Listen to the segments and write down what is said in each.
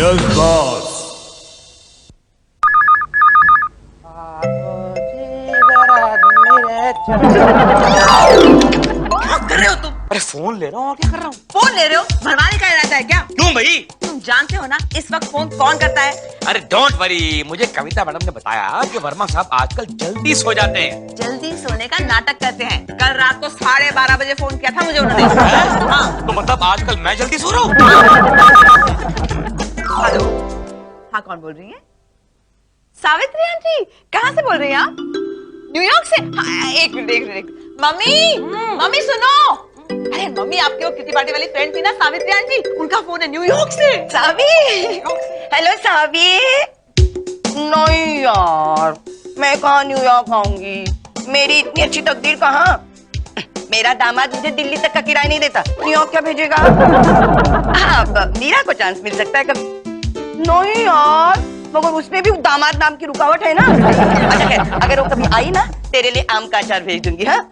Yes boss. क्या कर रहे हो तुम? अरे फोन ले रहा हूँ और क्या कर रहा हूँ? फोन ले रहे हो? भरवाने का इरादा है क्या? क्यों भाई? तुम जानते हो ना इस वक्त फोन कौन करता है? अरे डोंट वरी, मुझे कविता मैडम ने बताया कि वर्मा साहब आजकल जल्दी सो जाते हैं। जल्दी सोने का नाटक करते हैं। कल रात को 12:30 बजे फोन किया था मुझे उन्होंने। हाँ। तो मतलब आजकल मैं जल्दी सो रहा हूँ? हेलो, हाँ कौन बोल रही है? सावित्री आंटी, कहाँ से बोल रही हैं आप? न्यूयॉर्क से? हाँ, एक मिनट। मम्मी, मम्मी सुनो। अरे मम्मी, आपकी वो किटी पार्टी वाली फ्रेंड थी ना सावित्री आंटी, उनका फोन है न्यूयॉर्क से। सावी, हेलो सावी। नहीं यार, मैं कहाँ न्यूयॉर्क आऊंगी? मेरी इतनी अच्छी तकदीर कहाँ? मेरा दामाद मुझे दिल्ली तक का किराया नहीं देता, न्यूयॉर्क क्या भेजेगा? अब मीरा को चांस मिल सकता है कभी। नहीं यार, मगर उसमें भी दामाद नाम की रुकावट है ना। अच्छा खैर, अगर वो कभी आई ना, तेरे लिए आम का अचार भेज दूंगी। हाँ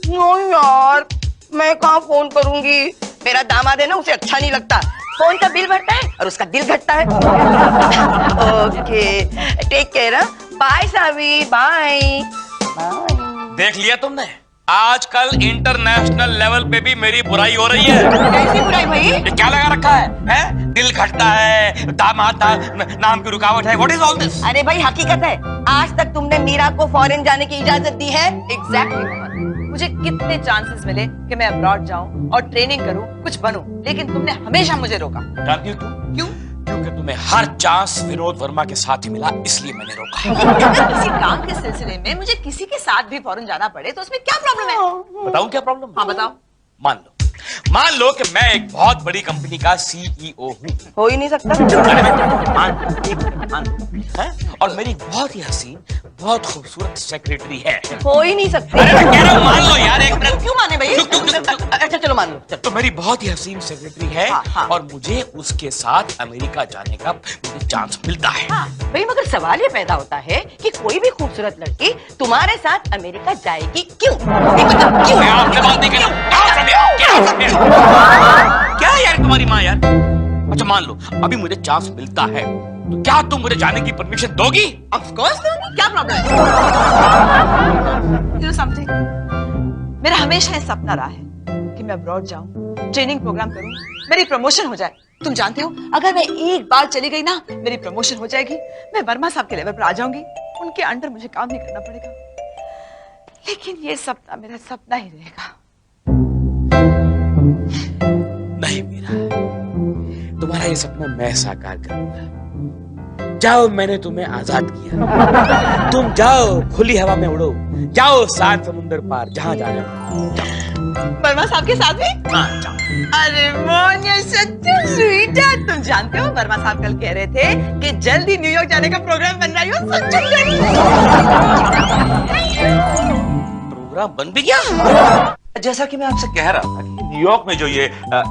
नहीं यार, मैं कहाँ फोन करूंगी? मेरा दामाद है ना, उसे अच्छा नहीं लगता। फोन का बिल भरता है और उसका दिल घटता है। Okay, take care. Bye Savi, bye. देख लिया तुमने, आजकल इंटरनेशनल लेवल पे भी मेरी बुराई हो रही है। कैसी बुराई भाई? ये क्या लगा रखा है? दिल घटता है, दामाद नाम की रुकावट है। What is all this? अरे भाई हकीकत है, आज तक तुमने मीरा को फॉरेन जाने की इजाजत दी है? एग्जैक्टली। मुझे कितने चांसेस मिले कि मैं अब्रॉड जाऊं और ट्रेनिंग करूं, कुछ बनूं, लेकिन तुमने हमेशा मुझे रोका। जानती हो क्यों? क्यों? क्योंकि तुम्हें हर चांस विनोद वर्मा के साथ ही मिला, इसलिए मैंने रोका। अगर किसी काम के सिलसिले में मुझे किसी के साथ भी फॉरेन जाना पड़े तो उसमें क्या प्रॉब्लम है? बताऊं क्या प्रॉब्लम? हाँ बताओ। मान लो कि मैं एक बहुत बड़ी कंपनी का सीईओ हूँ। हो ही नहीं सकता। और मेरी बहुत ही हसीन, बहुत खूबसूरत सेक्रेटरी है। हो ही नहीं सकती। अरे मैं कह रहा हूँ मान लो यार, एक मिनट। क्यों माने भाई? अच्छा चलो मान लो। तो मेरी बहुत ही हसीन सेक्रेटरी है। हाँ। और मुझे उसके साथ अमेरिका जाने का मुझे चांस मिलता है। भाई मगर सवाल ये पैदा होता है कि कोई भी खूबसूरत लड़की तुम्हारे साथ अमेरिका जाएगी क्यों? क्यों? मैं आपसे बात नहीं कर रहा हूँ। क्या यार तुम्हारी माँ यार? अच्छा मान लो अभी मुझे चांस मिलता है, तो क्या तुम मुझे जाने की परमिशन दोगी? ऑफ कोर्स दूंगी, क्या प्रॉब्लम है? You know something? मेरा हमेशा ये सपना रहा है कि मैं अब्रॉड जाऊं, ट्रेनिंग प्रोग्राम करूं, मेरी प्रमोशन हो जाए। तुम जानते हो, अगर मैं एक बार चली गई ना, मेरी प्रमोशन हो जाएगी, मैं वर्मा साहब के लेवल पर आ जाऊंगी, उनके अंडर मुझे काम नहीं करना पड़ेगा। लेकिन ये सपना मेरा सपना ही रहेगा। नहीं मीरा, तुम्हारा ये सपना मैं साकार करूंगा। जाओ, मैंने तुम्हें आजाद किया। तुम जाओ, खुली हवा में उड़ो, जाओ 7 समुंदर पार, जहां जाना वर्मा साहब के साथ भी? हाँ जाओ। अरे मोन, you're such a sweetheart। तुम जानते हो वर्मा साहब कल कह रहे थे कि जल्दी न्यूयॉर्क जाने का प्रोग्राम बन रही हो। प्रोग्राम बन भी गया। जैसा कि मैं आपसे कह रहा था कि न्यूयॉर्क में जो ये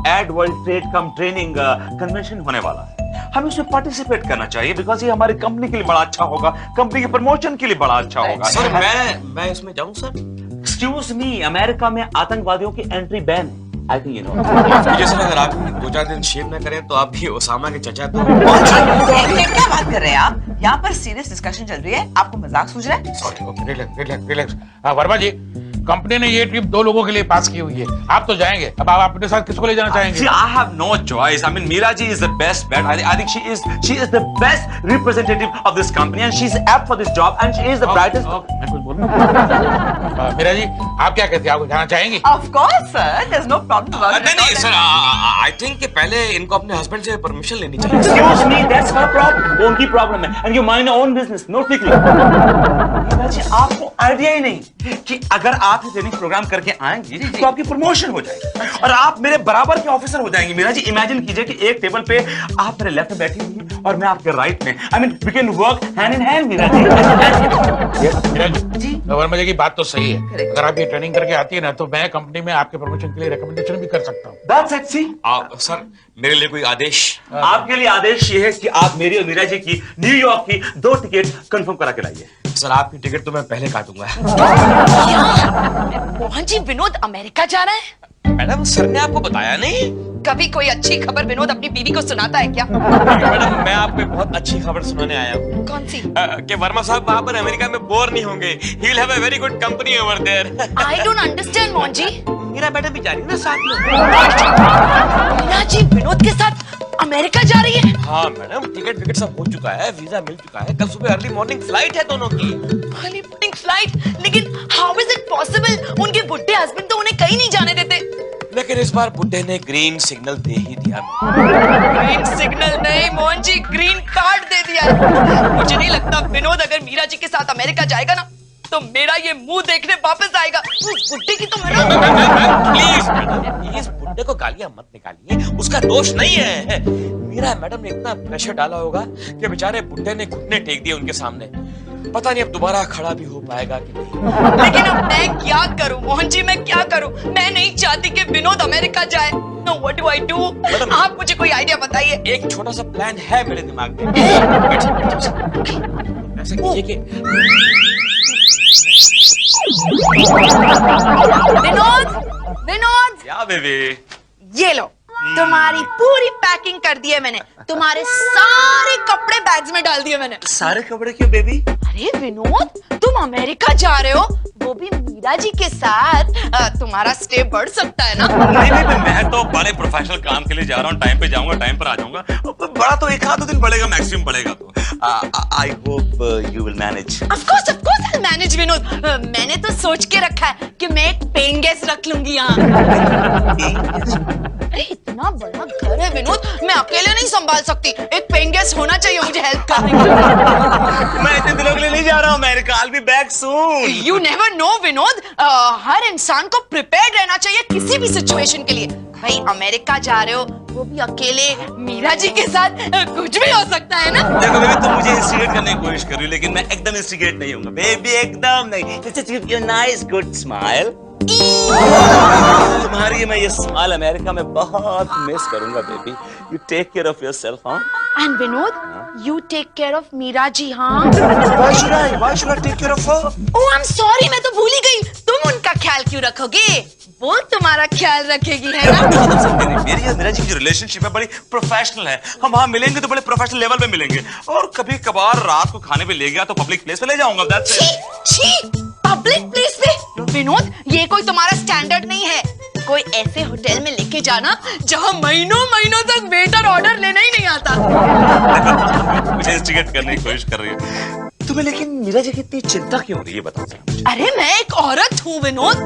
एड वर्ल्ड ट्रेड कम ट्रेनिंग कन्वेंशन होने वाला है, हमें उसमें पार्टिसिपेट करना चाहिए, बिकॉज ये हमारी कंपनी के लिए बड़ा अच्छा होगा, कंपनी के प्रमोशन के लिए बड़ा अच्छा होगा। सर मैं इसमें जाऊं सर? एक्सक्यूज मी, अमेरिका में आतंकवादियों की entry ban. I think you know. मुझे सर अगर आप 2-4 दिन शेव न करें तो आप भी ओसामा के चचा तो। क्या बात कर रहे हैं आप? यहाँ पर सीरियस डिस्कशन चल रही है, आपको मजाक सूझ रहा है? Sorry, relax. Verma ji, company ने ये ट्रिप 2 लोगों के लिए पास की हुई है। आप तो जाएंगे, अब आप अपने साथ किसको ले जाना चाहेंगे? See, I have no choice. I mean, Meera ji is the best bet. I think she is the best representative of this company, and she's apt for this job, and she is the brightest. मैं कुछ बोलूं? मीरा जी, आप क्या कहते हैं? आप जाना चाहेंगे? Of course, sir. There's no problem about it. नहीं सर, आई थिंक कि पहले इनको अपने हस्बैंड से परमिशन लेनी चाहिए। Excuse me, that's her problem. वो उनकी प्रॉब्लम है, and you mind your own business. No tickling. Meera ji, आपको आइडिया ही नहीं कि अगर आप ये ट्रेनिंग प्रोग्राम करके आएंगी तो आपकी प्रमोशन हो जाएगी और आप मेरे बराबर के ऑफिसर हो जाएंगे। मीरा जी, इमेजिन कीजिए कि एक टेबल पे आप मेरे लेफ्ट में बैठी हुई हैं और मैं आपके राइट में। I mean we can work hand in hand. Meera ji, Meera ji, Verma ji की बात तो सही है। अगर आप ये ट्रेनिंग करके आती है ना, तो मैं कंपनी में आपके प्रमोशन के लिए रिकमेंडेशन भी कर सकता हूँ। That's it, see? सर मेरे लिए कोई आदेश? आपके लिए आदेश ये है कि आप मेरी और मीरा जी की न्यूयॉर्क की 2 टिकट कंफर्म करा के लाइए। सर आपकी टिकट तो मैं पहले काटूंगा। मोहन जी, विनोद अमेरिका जा रहा है? मैडम सर ने आपको बताया नहीं? कभी कोई अच्छी खबर विनोद अपनी बीवी को सुनाता है क्या? मैडम मैं आपको एक बहुत अच्छी खबर सुनाने आया हूँ कौन सी? कि वर्मा साहब वहाँ पर अमेरिका में बोर नहीं होंगे। He will have a very good company over there। I don't understand, Mohan ji. Meera madam भी जा रही है ना साथ में। मीरा जी विनोद के साथ अमेरिका जा रही है? हाँ मैडम, टिकट विकेट सब हो चुका है, वीजा मिल चुका है, कल सुबह अर्ली मॉर्निंग फ्लाइट है दोनों की। Early morning flight? लेकिन हाउ इज इट पॉसिबल? उनके बुड्ढे हस्बैंड तो उन्हें कहीं नहीं जाने देते। लेकिन इस बार बुड्ढे ने ग्रीन सिग्नल दे ही दिया। ग्रीन सिग्नल नहीं मोहन जी, ग्रीन कार्ड दे दिया है। मुझे नहीं लगता विनोद अगर मीरा जी के साथ अमेरिका जाएगा ना तो मेरा ये मुंह देखने वापस आएगा। उस बुड्ढे की तो मेरा प्लीज बुड्ढे को गालियां मत निकालिए, उसका दोष नहीं है। मीरा मैडम ने इतना प्रेशर डाला होगा कि बेचारे बुड्ढे ने घुटने टेक दिए उनके सामने। पता नहीं अब दोबारा खड़ा भी हो पाएगा कि नहीं। लेकिन अब मैं क्या करूं मोहन जी, मैं क्या करूं? मैं नहीं चाहती कि विनोद अमेरिका जाए। Know what do I do? आप मुझे कोई आइडिया बताइए। एक छोटा सा प्लान है मेरे दिमाग में। ऐसा कीजिए कि विनोद, विनोद, या बेबी, ये लो तुम्हारी पूरी पैकिंग कर दी है मैंने। तुम्हारे सारे कपड़े बैग्स में डाल दिए मैंने। सारे कपड़े क्यों बेबी? अरे विनोद, तुम अमेरिका जा रहे हो, वो भी मीरा जी के साथ। तुम्हारा स्टे बढ़ सकता है ना? नहीं, मैं तो बड़े प्रोफेशनल काम के लिए जा रहा हूँ, टाइम पे जाऊंगा, टाइम पर आ जाऊंगा। बड़ा तो एक आध दिन बढ़ेगा, मैक्सिमम बढ़ेगा तो। I hope you will manage. Of course I manage Vinod. मैंने तो सोच के रखा है कि मैं एक पेइंग गेस्ट रख लूंगी यहाँ। अरे इतना बड़ा घर है विनोद, मैं अकेले नहीं संभाल सकती। एक पेइंग गेस्ट होना चाहिए मुझे हेल्प करने के लिए। मैं इतने दिनों के लिए नहीं जा रहा हूँ America. I'll be back soon। You never know Vinod. हर इंसान को प्रिपेयर्ड रहना चाहिए किसी भी सिचुएशन के लिए। भाई अमेरिका जा रहे हो, वो भी अकेले मीरा जी के साथ, कुछ भी हो सकता है ना। देखो बेबी, तुम मुझे इंस्टिगेट करने की कोशिश कर रही हो, लेकिन मैं एकदम इंस्टिगेट नहीं हूँ बेबी, एकदम नहीं। Just give you a nice good smile। तुम्हारी मैं ये स्माइल अमेरिका में बहुत मिस करूंगा baby. You take care of yourself. हाँ and Vinod, you take care of Meera ji. हाँ Why should I take care of her? Oh I am sorry, मैं तो भूल ही गई। तुम उनका ख्याल क्यों रखोगे? वो तुम्हारा ख्याल रखेगी, है ना? मेरी और मीरा जी की रिलेशनशिप है, बड़ी प्रोफेशनल है। हम वहाँ मिलेंगे तो बड़े प्रोफेशनल लेवल पे मिलेंगे, और कभी कभार रात को खाने पे ले गया तो पब्लिक प्लेस पे ले जाऊंगा। That's it। पब्लिक प्लेस पे? विनोद, ये कोई तुम्हारा स्टैंडर्ड नहीं है। कोई ऐसे होटल में लेके जाना जहाँ महीनों तक वेटर ऑर्डर लेना ही नहीं आता। मुझे इंस्टिगेट करने की कोशिश कर रही है तुम्हें, लेकिन मीरा जी की इतनी चिंता क्यों हो रही है बता सकते? अरे मैं एक औरत हूँ विनोद,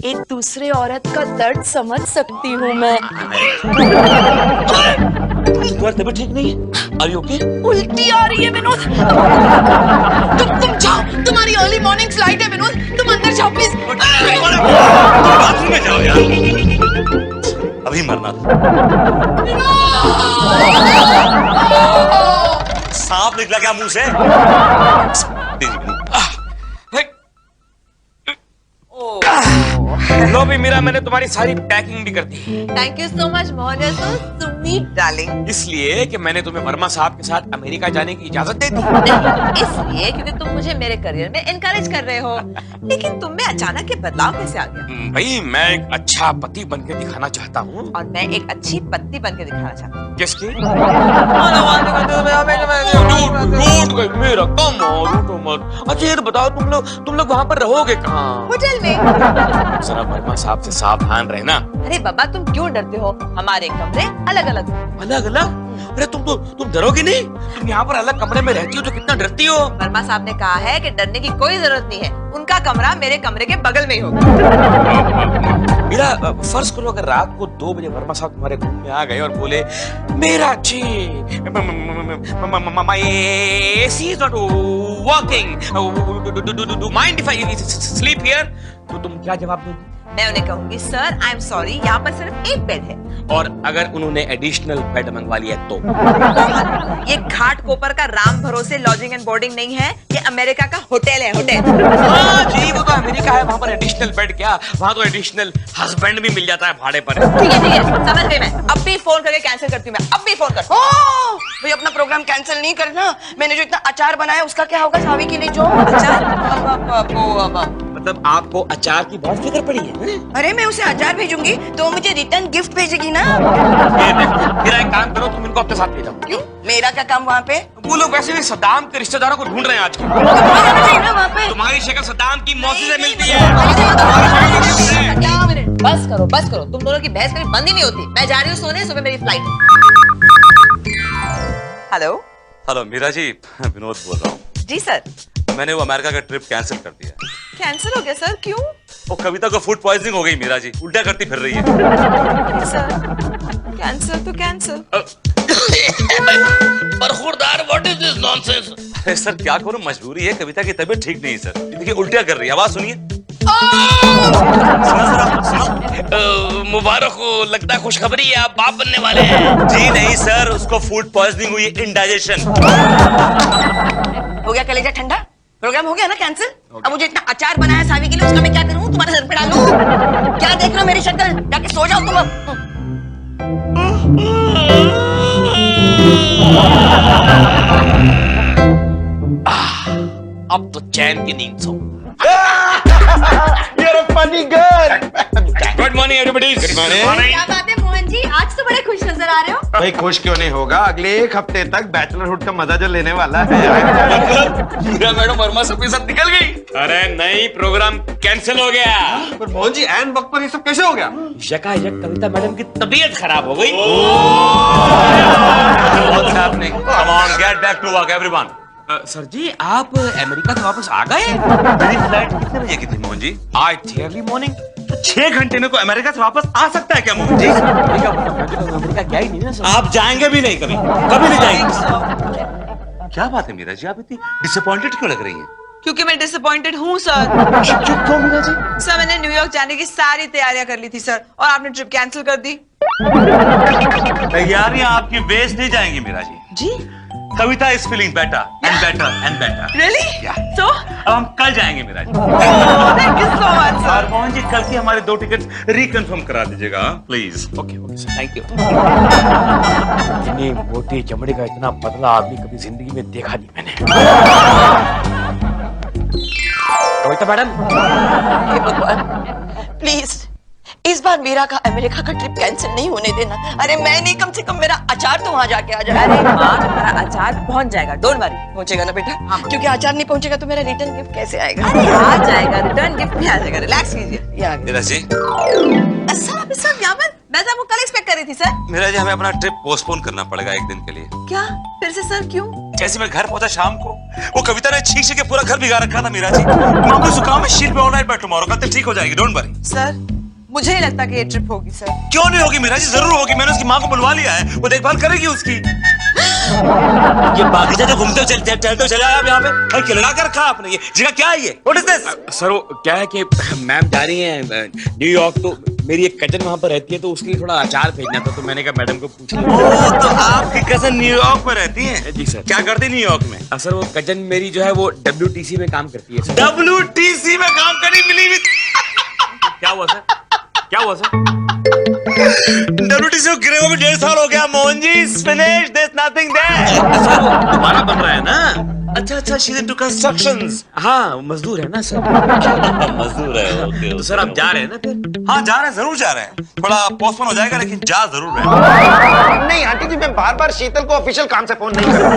एक दूसरे औरत का दर्द समझ सकती हूँ मैं। तुम्हारी तबीयत ठीक नहीं है? Are you okay? उल्टी आ रही है विनोद। तुम जाओ, तुम्हारी अर्ली मॉर्निंग फ्लाइट है विनोद, तुम अंदर जाओ प्लीज। बाथरूम में जाओ यार, अभी मरना था। सांप निकला क्या मुंह से? लो भी मीरा, मैंने तुम्हारी सारी पैकिंग भी कर दी। Thank you so much Mohan, you so sweet darling. इसलिए कि मैंने तुम्हें वर्मा साहब के साथ अमेरिका जाने की इजाजत दे दी। इसलिए क्योंकि तुम मुझे मेरे करियर में इनकरेज कर रहे हो। लेकिन तुम में अचानक ये बदलाव कैसे आ गया? भाई मैं एक अच्छा पति बनके दिखाना चाहता हूँ। और मैं एक अच्छी पत्नी बनके दिखाना चाहती हूँ। किसकी? मेरा कम रूठो मत। अच्छा ये बताओ, तुम लोग वहाँ पर रहोगे कहाँ? होटल में। जरा वर्मा साहब से सावधान रहना। अरे बाबा, तुम क्यों डरते हो? हमारे कमरे अलग अलग। अलग अलग? अरे तुम डरोगी नहीं? तुम यहाँ पर अलग कमरे में रहती हो तो कितना डरती हो? वर्मा साहब ने कहा है कि डरने की कोई जरूरत नहीं है, उनका कमरा मेरे कमरे के बगल में ही होगा। मेरा फर्ज करो अगर रात को 2 बजे वर्मा साहब तुम्हारे रूम में आ गए और बोले, मेरा जी my AC is not working, do mind if I sleep here, तो तुम क्या जवाब दोगी? मैं उन्हें कहूंगी सर आई एम सॉरी, यहाँ पर सिर्फ एक बेड है। और अगर उन्होंने एडिशनल बेड मंगवा लिया तो? ये घाट कोपर का राम भरोसे लॉजिंग एंड बोर्डिंग नहीं है, ये अमेरिका का होटल है, होटल। हाँ जी, वो तो अमेरिका है, वहाँ पर एडिशनल बेड क्या, वहाँ तो एडिशनल हस्बैंड भी मिल जाता है भाड़े पर। ठीक है, समझ गई मैं। अब भी फोन करके कैंसिल करती हूँ मैं, अब भी फोन कर। भाई अपना प्रोग्राम कैंसिल नहीं करना। मैंने जो इतना अचार बनाया उसका क्या होगा सावी के लिए? जो मतलब आपको अचार की बहुत फिक्र पड़ी है? अरे मैं उसे अचार भेजूंगी तो वो मुझे रिटर्न गिफ्ट भेजेगी ना। फिर एक काम करो, तुम इनको अपने साथ ले जाओ। क्यों? मेरा क्या काम वहाँ पे? वो लोग वैसे भी सद्दाम के रिश्तेदारों को ढूंढ रहे हैं आजकल। वहाँ पे तुम्हारी शक्ल सद्दाम की मौसी से मिलती है। बस करो, तुम दोनों की बहस कभी बंद ही नहीं होती। मैं जा रही हूँ सोने, सुबह मेरी flight. Hello hello Meera ji, Vinod बोल रहा हूँ। जी सर। मैंने वो अमेरिका का ट्रिप कैंसिल कर दिया। कैंसिल हो गया सर? क्यों? वो कविता को फूड पॉइजनिंग हो गई मीरा जी, उल्टा करती फिर रही है। सर कैंसिल तो कैंसिल। बरखुरदार, व्हाट इज दिस नॉनसेंस? अरे सर क्या करूं, मजबूरी है, कविता की तबीयत ठीक नहीं है सर। देखिए उल्टिया कर रही है, आवाज सुनिए। मुबारक हो, लगता है खुशखबरी है, आप बाप बनने वाले हैं। जी नहीं सर, उसको फूड पॉइजनिंग हुई, इंडाइजेशन। हो गया कलेजा ठंडा? प्रोग्राम हो गया ना कैंसिल? अब मुझे इतना अचार बनाया सावी के लिए, उसका मैं क्या करूं? तुम्हारे सर पे डालूं? क्या देख रहे हो मेरी शक्ल? जाके सो जाओ तुम अब। अब तो चैन की नींद सो। You're a funny girl. Good morning everybody. Good morning. क्या बात है मोहन जी, आज तो बड़े खुश नजर आ रहे हो। भाई खुश क्यों नहीं होगा, अगले एक हफ्ते तक बैचलरहुड का मजा जो लेने वाला है। मीरा मैडम वर्मा सबके साथ निकल गई। अरे नहीं, प्रोग्राम कैंसिल हो गया। पर मोहन जी ऐन वक्त पर ये सब कैसे हो गया? यकायक कविता मैडम की तबीयत खराब हो गई। What's happening? Come on, get back to work, everyone. Sir जी, आप अमेरिका से वापस आ गए? मेरी फ्लाइट कितने बजे की थी मोहन जी? आज अर्ली मॉर्निंग। 6 घंटे में कोई अमेरिका से वापस आ सकता है क्या मोहन जी? अमेरिका क्या ही नहीं ना सर। आप जाएंगे भी नहीं, कभी कभी नहीं जाएंगे। क्या बात है मीरा जी, आप इतनी डिसअपॉइंटेड क्यों लग रही हैं? क्योंकि मैं डिसअपॉइंटेड हूँ सर। क्यों मीरा जी? सर मैंने न्यूयॉर्क जाने की सारी तैयारियां कर ली थी सर, और आपने ट्रिप कैंसिल कर दी। तैयारियां आपकी वेस्ट नहीं जाएंगी मीरा जी। जी? Kavita is feeling better and better and better. Really? Yeah. So? अब हम कल जाएंगे Meera ji. Thank you so much sir. और मोहन जी कल की हमारे 2 टिकट रिकन्फर्म करा दीजिएगा please. Okay okay sir, thank you. इतनी मोटी चमड़ी का इतना पतला आदमी कभी जिंदगी में देखा नहीं मैंने। कविता मैडम, हे भगवान, प्लीज इस बार मीरा का अमेरिका का ट्रिप कैंसिल नहीं होने देना। अरे मैं नहीं, कम से कम मेरा अचार तो वहाँ जाके आ जाए। अरे हाँ, तुम्हारा अचार पहुंच जाएगा, डोंट वरी। पहुंचेगा ना बेटा? क्योंकि अचार नहीं पहुंचेगा तो मेरा रिटर्न गिफ्ट कैसे आएगा? अरे आ जाएगा, रिटर्न गिफ्ट भी आ जाएगा, रिलैक्स कीजिए। ये आ गया। मीरा जी, सर आप इस वक्त यहाँ पर? मैं तो आपको कल एक्सपेक्ट कर रही थी सर। मीरा जी हमें अपना ट्रिप पोस्टपोन करना पड़ेगा एक दिन के लिए। क्या? फिर से सर, क्यों? जैसे मैं घर पहुंचा शाम को, वो कविता ने छींक छींक के पूरा घर भिगा रखा था मीरा जी। मामूली जुकाम है, शीट पे ऑलराइट बाय टुमारो, कल तक ठीक हो जाएगी, डोंट वरी। सर मुझे नहीं लगता कि ये ट्रिप होगी सर। क्यों नहीं होगी मीरा जी? जरूर होगी, मैंने उसकी माँ को बुलवा लिया है, वो देखभाल करेगी उसकी। ये बागीचा जो घूमते हुए चलते चले आए आप यहाँ पे, अरे क्या लगा कर रखा आपने? ये जगह क्या है ये? What is this? सर वो क्या है कि मैम जा रही हैं न्यूयॉर्क, तो मेरी एक कजन वहाँ पर रहती है, तो उसके लिए थोड़ा अचार भेजना था, तो मैंने कहा मैडम को पूछ लिया। ओह, तो आपकी कजन न्यूयॉर्क में रहती है? जी सर। क्या करती न्यूयॉर्क में? सर वो कजन मेरी जो है वो WTC में काम करती है सर। WTC में काम करी मिली? क्या हुआ सर? क्या हुआ सर? WTC को गिरे हुए 1.5 साल हो गया Mohan ji. Finish, there's nothing there। Sir वो दोबारा बन रहा है ना। अच्छा, she's into constructions। हाँ, मजदूर है ना सर। मजदूर है, ओके। तो सर आप जा रहे हैं ना फिर? हाँ जा रहे हैं, जरूर जा रहे हैं। थोड़ा पोस्टपोन हो जाएगा लेकिन जा जरूर रहे हैं। नहीं आंटी जी, मैं बार बार शीतल को ऑफिशियल काम से फोन नहीं करूंगा।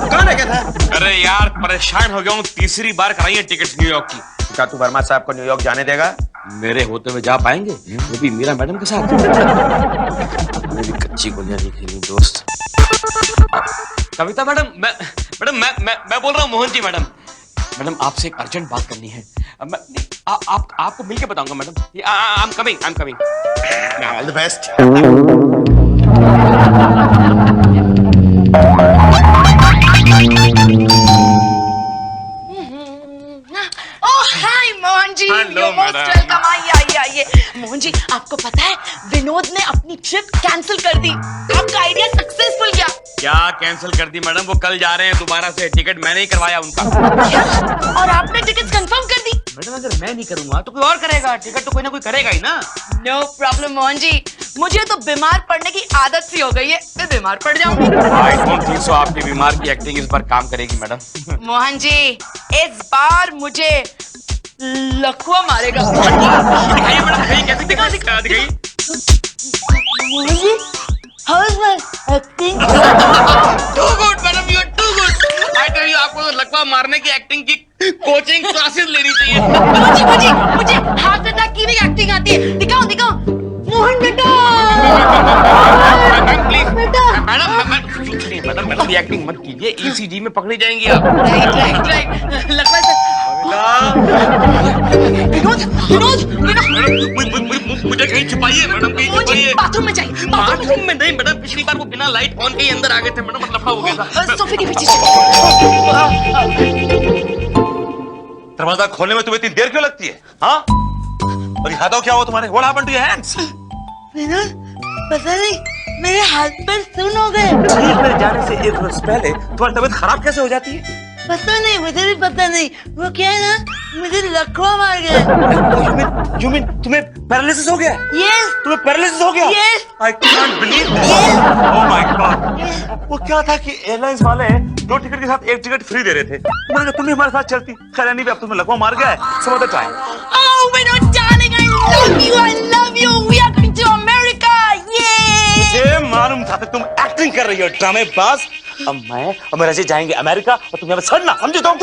कौन है कहता? अरे यार परेशान हो गया हूँ, तीसरी बार कराई है टिकट न्यूयॉर्क की। क्या तू वर्मा साहब को न्यूयॉर्क जाने देगा? मेरे होते हुए जा पाएंगे? वो भी मीरा मैडम के साथ। मेरी कच्ची गोलियां नहीं खेली दोस्त। कविता मैडम, मैं बोल रहा हूँ मोहन जी। मैडम आपसे एक अर्जेंट बात करनी है। आपको मिलके बताऊंगा madam. I am coming. All the best. Oh hi Mohan ji, Hello, you're most madam. welcome। आइए आइए आइए। आइडिया सक्सेसफुल किया। क्या कैंसिल कर दी मैडम? वो कल जा रहे हैं दोबारा से, टिकट मैंने ही करवाया उनका। क्या? और आपने टिकट कंफर्म कर दी? मैडम अगर मैं नहीं करूंगा तो कोई और करेगा, टिकट तो कोई ना कोई करेगा ही ना। नो प्रॉब्लम मोहन जी, मुझे तो बीमार पड़ने की आदत सी हो गई है, मैं बीमार पड़ जाऊंगी। आई डोंट थिंक सो आपकी बीमार की एक्टिंग इस बार काम करेगी मैडम। मोहन जी, इस बार मुझे लकवा मारेगा। दिखाइए मैडम, दिखाइए कैसे दिखाइए। Mohan ji, how is my acting? Too good madam, you are too good. I tell you, आपको तो लकवा मारने की एक्टिंग की कोचिंग क्लासेस लेनी चाहिए। मुझे हार्ट अटैक की भी एक्टिंग आती है। दिखाओ दिखाओ। मोहन बेटा, मैम प्लीज, बेटा। मैडम मैडम ये एक्टिंग मत कीजिए, ईसीजी में पकड़ी जाएंगी आप। राइट लगवा से। मुझे कहीं छुपाइए मैडम, कहीं छुपाइए। बाथरूम में चाहिए। बाथरूम में नहीं मैडम, पिछली बार वो बिना लाइट ऑन के ही अंदर आ गए थे मैडम, मतलब हो गया था। सोफे के पीछे। दरवाजा खोलने में तुम्हें इतनी देर क्यों लगती है? हाँ, और ये हाथों क्या हुआ तुम्हारे? What happened to your hands? पता नहीं, मेरे हाथ पर सुन हो गए। ठीक मेरे जाने से एक रोज पहले तुम्हारी तबीयत खराब कैसे हो जाती है? पता नहीं, मुझे भी पता नहीं। वो क्या है ना, मुझे लकवा मार गया। You mean तुम्हें पैरालिसिस हो गया? यस। तुम्हें पैरालिसिस हो गया? Yes. I can't believe this. Oh my God. वो क्या था कि एयरलाइंस वाले 2 टिकट के साथ 1 टिकट फ्री दे रहे थे। मैंने कहा तुम भी हमारे साथ चलती। खैर नहीं, अब तुम्हें लकवा मार गया है। Some other time. Oh my God, darling, I love you. I love you. We are going to America. Yay! मुझे मालूम था कि तुम एक्टिंग कर रही हो, ड्रामेबाज। अब मैं और मेरा जी जाएंगे अमेरिका और तुम यहाँ पे सड़ना, समझे तुम?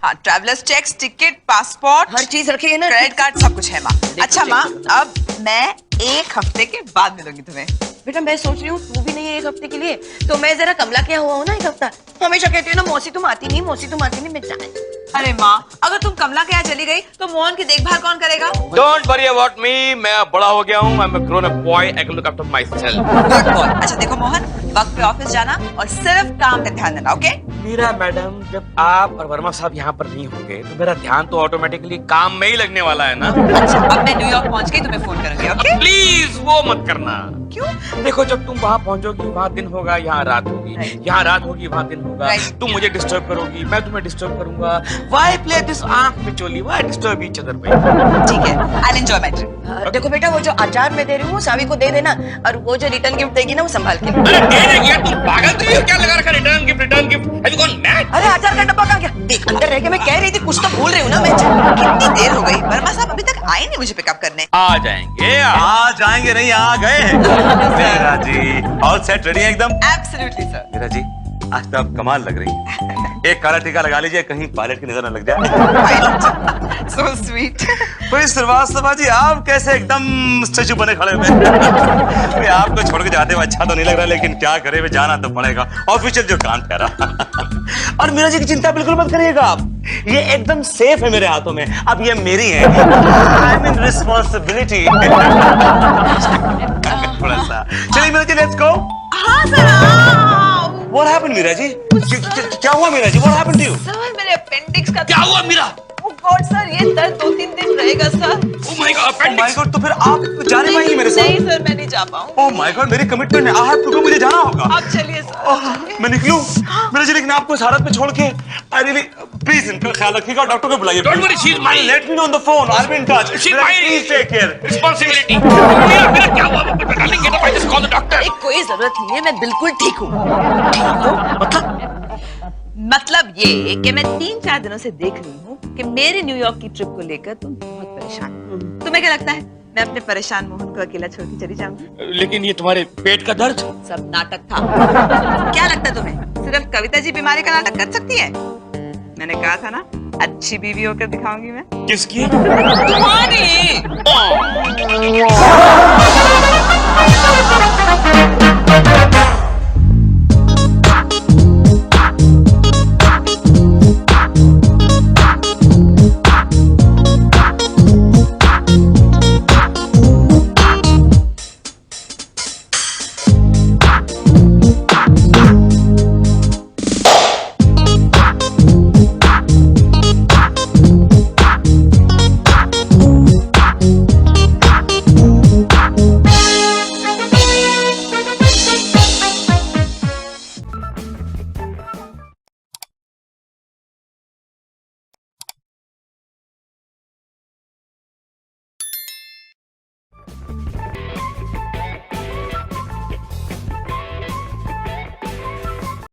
हाँ, ट्रैवलर्स चेक्स, टिकट, पासपोर्ट, हर चीज रखी है ना? क्रेडिट कार्ड, सब कुछ है माँ। अच्छा माँ, अब मैं 1 हफ्ते के बाद मिलूंगी तुम्हें। बेटा मैं सोच रही हूँ तू भी नहीं है 1 हफ्ते के लिए, तो मैं जरा कमला क्या हुआ हूँ ना 1 हफ्ता। हमेशा कहती हूँ ना मौसी तुम आती नहीं, मौसी तुम आती नहीं, मैं जाने। अरे माँ, अगर तुम कमला के यहाँ चली गई तो मोहन की देखभाल कौन करेगा? डोंट वरी अबाउट मी, मैं अब बड़ा हो गया हूँ। I am a grown up boy, I can look after my self. Good boy. अच्छा देखो मोहन, वक्त पे ऑफिस जाना और सिर्फ काम पे ध्यान देना, ओके? मीरा मैडम, जब आप और वर्मा साहब यहाँ पर नहीं होंगे तो मेरा ध्यान तो ऑटोमेटिकली काम में ही लगने वाला है ना। अच्छा, अब मैं न्यूयॉर्क पहुँच गई तुम्हें फोन करूंगी, ओके? प्लीज वो मत करना। क्यों? देखो जब तुम वहाँ पहुंचोगी वहाँ दिन होगा, यहाँ रात होगी, Right. यहाँ रात होगी वहाँ दिन होगा। Right. तुम मुझे डिस्टर्ब करोगी, मैं तुम्हें डिस्टर्ब करूंगा। Why play this आंख में चोली? Why disturb each other? भाई ठीक है, I'll enjoy my trip. देखो बेटा, वो जो अचार मैं दे रही हूँ सावी को दे देना, और वो जो रिटर्न गिफ्ट देगी ना वो संभाल के। अरे दे देगी यार, तुम पागल तो नहीं हो? क्या लगा रखा return gift, return gift? Have you gone mad? अरे अचार का डब्बा कहाँ गया? देख अंदर रह के मैं कह रही थी, कुछ तो भूल रही हूँ ना मैं। कितनी देर हो गई, वर्मा साहब अभी तक आए नहीं मुझे पिकअप करने। आ जाएंगे आ जाएंगे नहीं, आ गए हैं। मेरा जी ऑल सेट रेडी है एकदम? Absolutely sir. मेरा जी आज तो आप कमाल लग रही है। एक काला टीका लगा लीजिए, कहीं पायलट की नजर न लग जाए। So sweet. कोई श्रीवास्तव जी, आप कैसे एकदम स्टेचू बने खड़े हुए? कोई आपको छोड़ के जाते हुए अच्छा तो नहीं लग रहा, लेकिन क्या करे, वे जाना तो पड़ेगा, ऑफिशियल जो काम कह रहा। और मेरा जी की चिंता बिल्कुल मत करिएगा आप, ये एकदम सेफ है मेरे हाथों में। अब ये मेरी है, आई मीन रिस्पॉन्सिबिलिटी। थोड़ा सा चलिए मेरा जी, लेट्स गो। हाँ sir. What happened Meera ji? क्या हुआ Meera ji? What happened to you? Sir मेरे अपेंडिक्स का क्या हुआ मीरा? ओह गॉड सर, ये दर्द 2-3 दिन रहेगा sir. Oh my God, Oh my appendix! God, तो फिर आप जाने पाएंगे मेरे साथ? नहीं सर, मैं नहीं जा पाऊँ। Oh my God, मेरी कमिटमेंट है, I have to go, मुझे जाना होगा। आप चलिए सर। मैं निकलूं मेरा जी, लेकिन आपको इस हालत में छोड़ के आई रियली प्लीज इनका ख्याल रखिएगा, डॉक्टर को बुलाइए। Don't worry, she's mine. Let me know on the phone, I will be in touch. She's mine. Please take care. Responsibility. Meera Meera क्या हुआ? Darling, get up, I just call the doctor. अरे कोई जरूरत नहीं है, मैं बिल्कुल ठीक हूँ। मतलब ये कि मैं 3-4 दिनों से देख रही हूँ कि मेरे न्यूयॉर्क की ट्रिप को लेकर तुम बहुत परेशान हो। तुम्हें क्या लगता है मैं अपने परेशान मोहन को अकेला छोड़ के चली जाऊंगी? लेकिन ये तुम्हारे पेट का दर्द? सब नाटक था। क्या लगता है तुम्हें सिर्फ कविता जी बीमारी का नाटक कर सकती है? मैंने कहा था ना, अच्छी बीवी होकर दिखाऊंगी मैं। किसकी? तुम्हारी।